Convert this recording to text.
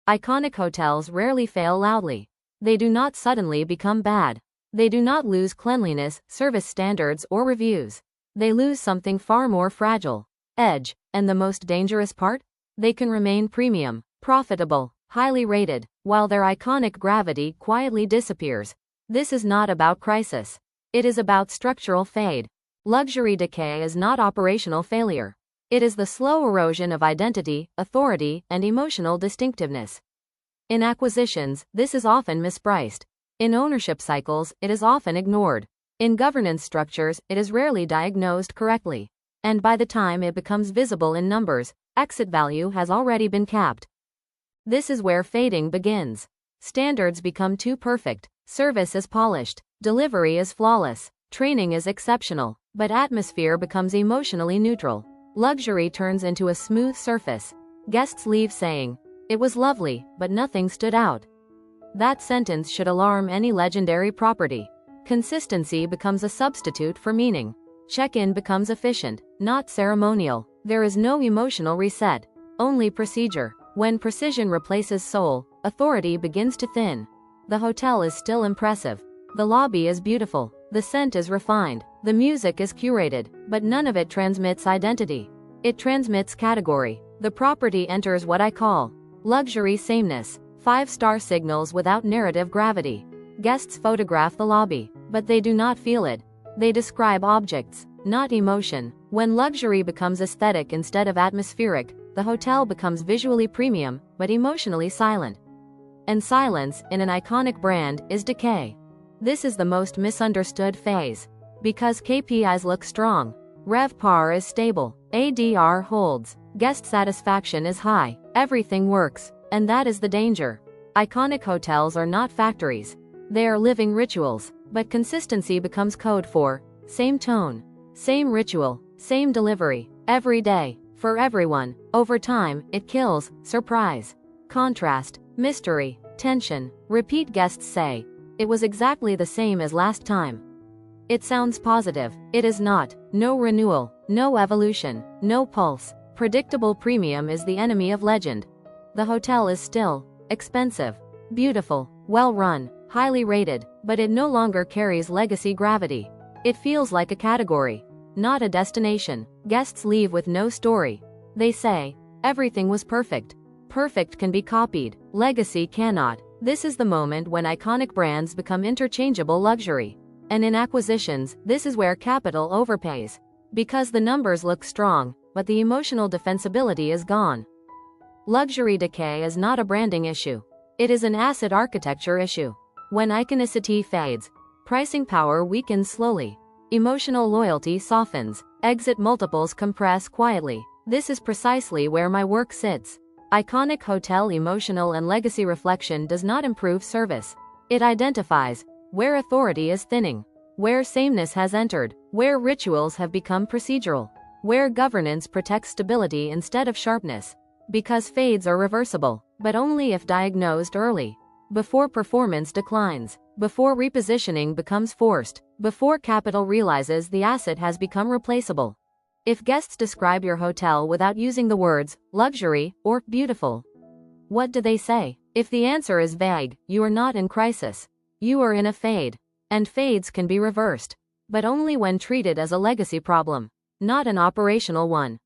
Iconic hotels rarely fail loudly. They do not suddenly become bad. They do not lose cleanliness, service standards, or reviews. They lose something far more fragile: edge. And the most dangerous part? They can remain premium, profitable, highly rated, while their iconic gravity quietly disappears. This is not about crisis. It is about structural fade. Luxury decay is not operational failure. It is the slow erosion of identity, authority, and emotional distinctiveness. In acquisitions, this is often mispriced. In ownership cycles, it is often ignored. In governance structures, it is rarely diagnosed correctly. And by the time it becomes visible in numbers, exit value has already been capped. This is where fading begins. Standards become too perfect, service is polished, delivery is flawless, training is exceptional, but atmosphere becomes emotionally neutral. Luxury turns into a smooth surface. Guests leave saying, "It was lovely, but nothing stood out." That sentence should alarm any legendary property. Consistency becomes a substitute for meaning. Check-in becomes efficient, not ceremonial. There is no emotional reset, only procedure. When precision replaces soul, authority begins to thin. The hotel is still impressive. The lobby is beautiful. The scent is refined. The music is curated, but none of it transmits identity. It transmits category. The property enters what I call luxury sameness. 5-star signals without narrative gravity. Guests photograph the lobby, but they do not feel it. They describe objects, not emotion. When luxury becomes aesthetic instead of atmospheric, the hotel becomes visually premium, but emotionally silent. And silence, in an iconic brand, is decay. This is the most misunderstood phase. Because KPIs look strong, RevPAR is stable, ADR holds, guest satisfaction is high, everything works, and that is the danger. Iconic hotels are not factories. They are living rituals, but consistency becomes code for same tone, same ritual, same delivery, every day, for everyone. Over time, it kills surprise, contrast, mystery, tension. Repeat guests say, "It was exactly the same as last time." It sounds positive. It is not. No renewal, no evolution, no pulse. Predictable premium is the enemy of legend. The hotel is still expensive, beautiful, well-run, highly rated, but it no longer carries legacy gravity. It feels like a category, not a destination. Guests leave with no story. They say, "Everything was perfect." Perfect can be copied, legacy cannot. This is the moment when iconic brands become interchangeable luxury. And in acquisitions, this is where capital overpays. Because the numbers look strong, but the emotional defensibility is gone. Luxury decay is not a branding issue. It is an asset architecture issue. When iconicity fades, pricing power weakens slowly. Emotional loyalty softens. Exit multiples compress quietly. This is precisely where my work sits. Iconic hotel emotional and legacy reflection does not improve service. It identifies where authority is thinning, where sameness has entered, where rituals have become procedural, where governance protects stability instead of sharpness. Because fades are reversible, but only if diagnosed early. Before performance declines, before repositioning becomes forced, before capital realizes the asset has become replaceable. If guests describe your hotel without using the words luxury or beautiful, what do they say? If the answer is vague, you are not in crisis. You are in a fade. And fades can be reversed, but only when treated as a legacy problem, not an operational one.